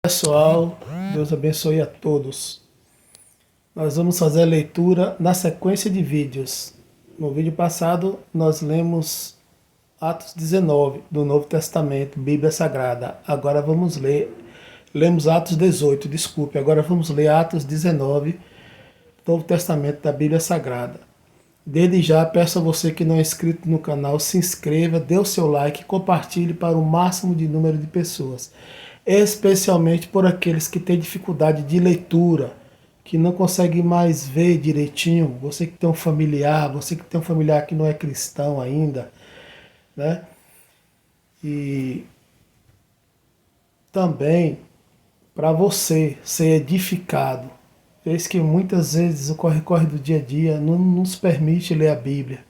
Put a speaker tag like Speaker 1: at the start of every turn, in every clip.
Speaker 1: Pessoal, Deus abençoe a todos. Nós vamos fazer a leitura na sequência de vídeos. No vídeo passado, nós lemos Atos 19 do Novo Testamento, Bíblia Sagrada. Agora lemos Atos 18, desculpe. Agora vamos ler Atos 19, Novo Testamento da Bíblia Sagrada. Desde já, peço a você que não é inscrito no canal, se inscreva, dê o seu like e compartilhe para o máximo de número de pessoas. Especialmente por aqueles que têm dificuldade de leitura, que não conseguem mais ver direitinho, você que tem um familiar, que não é cristão ainda, né? E também para você ser edificado. Eis que muitas vezes o corre-corre do dia a dia não nos permite ler a Bíblia.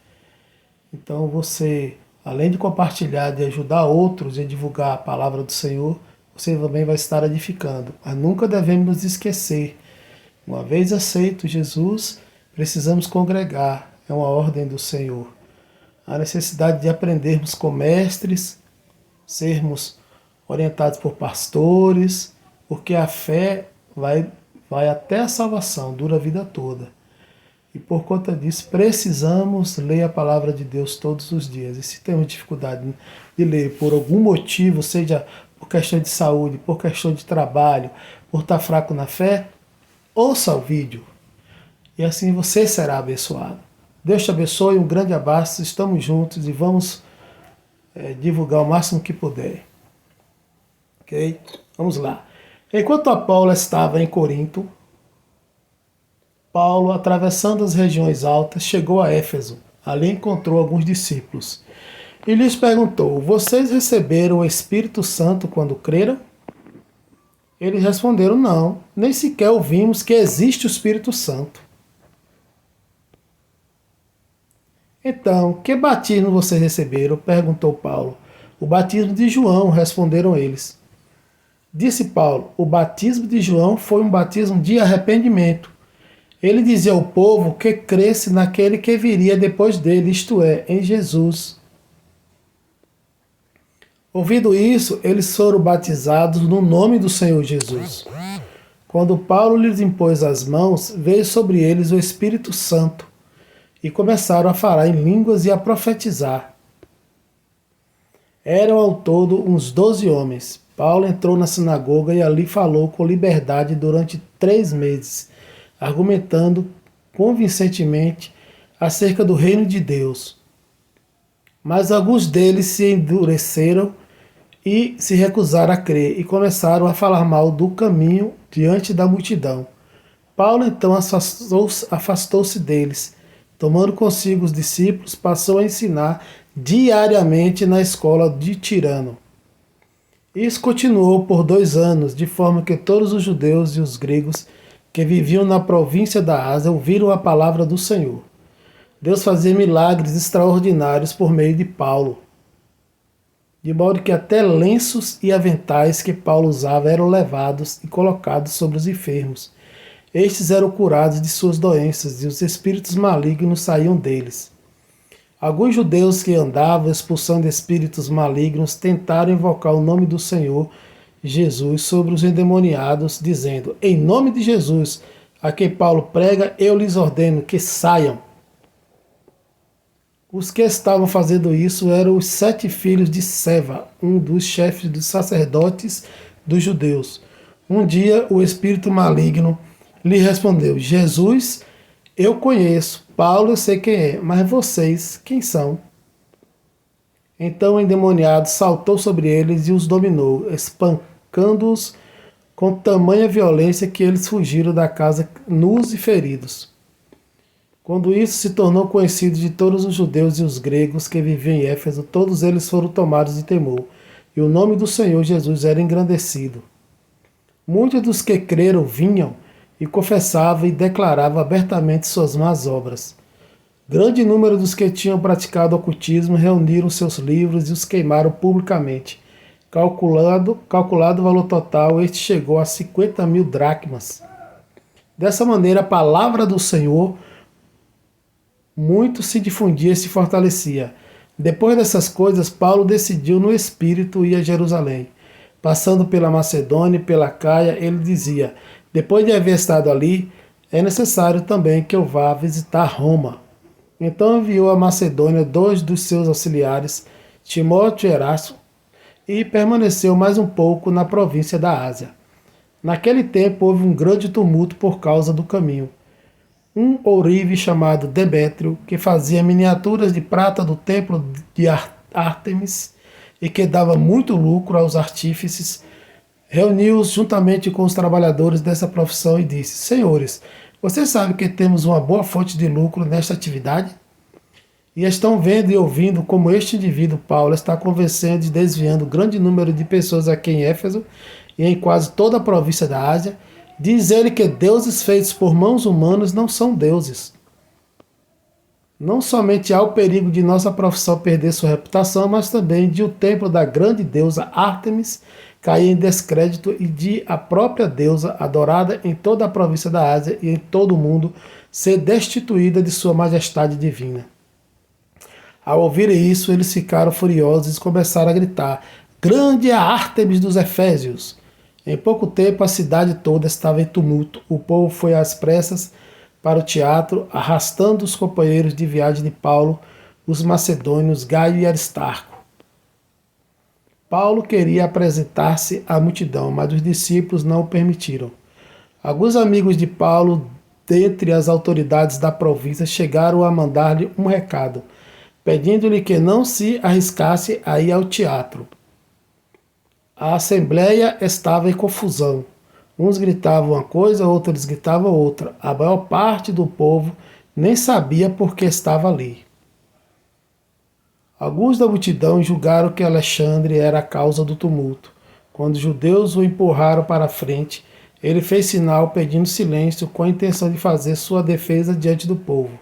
Speaker 1: Então você, além de compartilhar, de ajudar outros a divulgar a palavra do Senhor, você também vai estar edificando. Mas nunca devemos nos esquecer. Uma vez aceito Jesus, precisamos congregar. É uma ordem do Senhor. A necessidade de aprendermos com mestres, sermos orientados por pastores, porque a fé vai até a salvação, dura a vida toda. E por conta disso, precisamos ler a palavra de Deus todos os dias. E se temos dificuldade de ler por algum motivo, seja por questão de saúde, por questão de trabalho, por estar fraco na fé, ouça o vídeo. E assim você será abençoado. Deus te abençoe, um grande abraço, estamos juntos e vamos divulgar o máximo que puder. Ok? Vamos lá. Enquanto Apolo estava em Corinto, Paulo, atravessando as regiões altas, chegou a Éfeso. Ali encontrou alguns discípulos. E lhes perguntou: vocês receberam o Espírito Santo quando creram? Eles responderam: não, nem sequer ouvimos que existe o Espírito Santo. Então, que batismo vocês receberam? Perguntou Paulo. O batismo de João, responderam eles. Disse Paulo: o batismo de João foi um batismo de arrependimento. Ele dizia ao povo que cresce naquele que viria depois dele, isto é, em Jesus. Ouvindo isso, eles foram batizados no nome do Senhor Jesus. Quando Paulo lhes impôs as mãos, veio sobre eles o Espírito Santo e começaram a falar em línguas e a profetizar. Eram ao todo uns 12 homens. Paulo entrou na sinagoga e ali falou com liberdade durante 3 meses, argumentando convincentemente acerca do reino de Deus. Mas alguns deles se endureceram e se recusaram a crer e começaram a falar mal do caminho diante da multidão. Paulo então afastou-se deles. Tomando consigo os discípulos, passou a ensinar diariamente na escola de Tirano. Isso continuou por 2 anos, de forma que todos os judeus e os gregos que viviam na província da Ásia ouviram a palavra do Senhor. Deus fazia milagres extraordinários por meio de Paulo, de modo que até lenços e aventais que Paulo usava eram levados e colocados sobre os enfermos. Estes eram curados de suas doenças e os espíritos malignos saíam deles. Alguns judeus que andavam expulsando espíritos malignos tentaram invocar o nome do Senhor Jesus sobre os endemoniados, dizendo: em nome de Jesus, a quem Paulo prega, eu lhes ordeno que saiam. Os que estavam fazendo isso eram os 7 filhos de Seva, um dos chefes dos sacerdotes dos judeus. Um dia o espírito maligno lhe respondeu: Jesus, eu conheço, Paulo eu sei quem é, mas vocês, quem são? Então o endemoniado saltou sobre eles e os dominou, espancando-os com tamanha violência que eles fugiram da casa nus e feridos. Quando isso se tornou conhecido de todos os judeus e os gregos que viviam em Éfeso, todos eles foram tomados de temor, e o nome do Senhor Jesus era engrandecido. Muitos dos que creram vinham e confessavam e declaravam abertamente suas más obras. Grande número dos que tinham praticado ocultismo reuniram seus livros e os queimaram publicamente. Calculado o valor total, este chegou a 50.000 dracmas. Dessa maneira, a palavra do Senhor muito se difundia e se fortalecia. Depois dessas coisas, Paulo decidiu no espírito ir a Jerusalém. Passando pela Macedônia e pela Caia, ele dizia: depois de haver estado ali, é necessário também que eu vá visitar Roma. Então enviou a Macedônia 2 dos seus auxiliares, Timóteo e Erasto, e permaneceu mais um pouco na província da Ásia. Naquele tempo houve um grande tumulto por causa do caminho. Um ourive chamado Demétrio, que fazia miniaturas de prata do templo de Ártemis e que dava muito lucro aos artífices, reuniu-os juntamente com os trabalhadores dessa profissão e disse: Senhores, vocês sabem que temos uma boa fonte de lucro nesta atividade? E estão vendo e ouvindo como este indivíduo Paulo está convencendo e desviando grande número de pessoas aqui em Éfeso e em quase toda a província da Ásia. Diz ele que deuses feitos por mãos humanas não são deuses. Não somente há o perigo de nossa profissão perder sua reputação, mas também de o templo da grande deusa Ártemis cair em descrédito e de a própria deusa, adorada em toda a província da Ásia e em todo o mundo, ser destituída de sua majestade divina. Ao ouvirem isso, eles ficaram furiosos e começaram a gritar: Grande é a Ártemis dos Efésios! Em pouco tempo, a cidade toda estava em tumulto. O povo foi às pressas para o teatro, arrastando os companheiros de viagem de Paulo, os macedônios Gaio e Aristarco. Paulo queria apresentar-se à multidão, mas os discípulos não o permitiram. Alguns amigos de Paulo, dentre as autoridades da província, chegaram a mandar-lhe um recado, pedindo-lhe que não se arriscasse a ir ao teatro. A assembleia estava em confusão. Uns gritavam uma coisa, outros gritavam outra. A maior parte do povo nem sabia por que estava ali. Alguns da multidão julgaram que Alexandre era a causa do tumulto. Quando os judeus o empurraram para a frente, ele fez sinal pedindo silêncio com a intenção de fazer sua defesa diante do povo.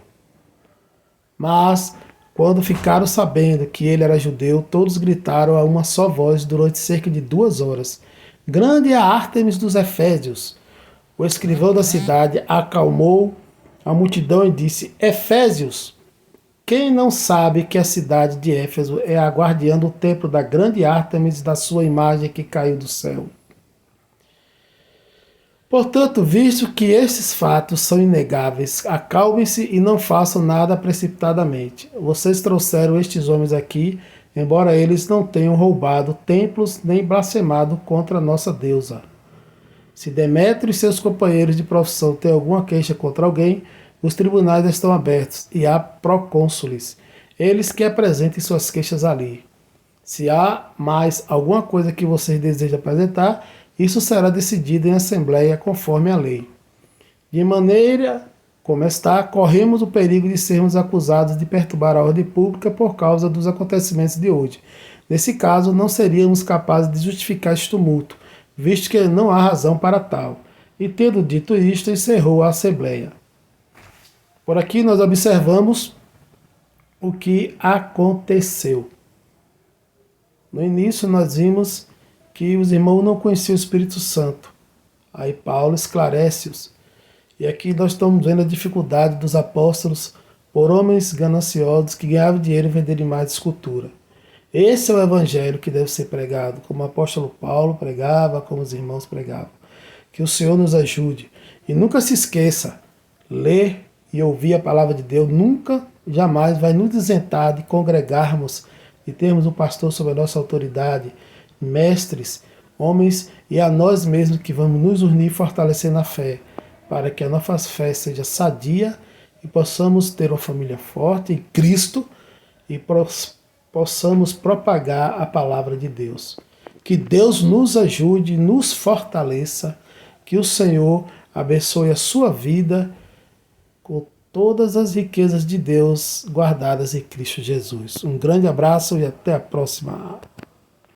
Speaker 1: Mas, quando ficaram sabendo que ele era judeu, todos gritaram a uma só voz durante cerca de 2 horas: Grande é a Ártemis dos Efésios! O escrivão da cidade acalmou a multidão e disse: Efésios! Quem não sabe que a cidade de Éfeso é a guardiã do templo da grande Ártemis da sua imagem que caiu do céu? Portanto, visto que estes fatos são inegáveis, acalmem-se e não façam nada precipitadamente. Vocês trouxeram estes homens aqui, embora eles não tenham roubado templos nem blasfemado contra a nossa deusa. Se Demétrio e seus companheiros de profissão têm alguma queixa contra alguém, os tribunais estão abertos e há procônsules. Eles que apresentem suas queixas ali. Se há mais alguma coisa que vocês desejam apresentar, isso será decidido em assembleia conforme a lei. De maneira como está, corremos o perigo de sermos acusados de perturbar a ordem pública por causa dos acontecimentos de hoje. Nesse caso, não seríamos capazes de justificar este tumulto, visto que não há razão para tal. E tendo dito isto, encerrou a assembleia. Por aqui nós observamos o que aconteceu. No início nós vimos que os irmãos não conheciam o Espírito Santo. Aí Paulo esclarece-os. E aqui nós estamos vendo a dificuldade dos apóstolos por homens gananciosos que ganhavam dinheiro e venderem mais de escultura. Esse é o evangelho que deve ser pregado, como o apóstolo Paulo pregava, como os irmãos pregavam. Que o Senhor nos ajude. E nunca se esqueça, ler e ouvir a palavra de Deus nunca, jamais vai nos isentar de congregarmos e termos um pastor sob a nossa autoridade, mestres, homens e a nós mesmos que vamos nos unir e fortalecer na fé, para que a nossa fé seja sadia e possamos ter uma família forte em Cristo e possamos propagar a palavra de Deus. Que Deus nos ajude, nos fortaleça, que o Senhor abençoe a sua vida com todas as riquezas de Deus guardadas em Cristo Jesus. Um grande abraço e até a próxima.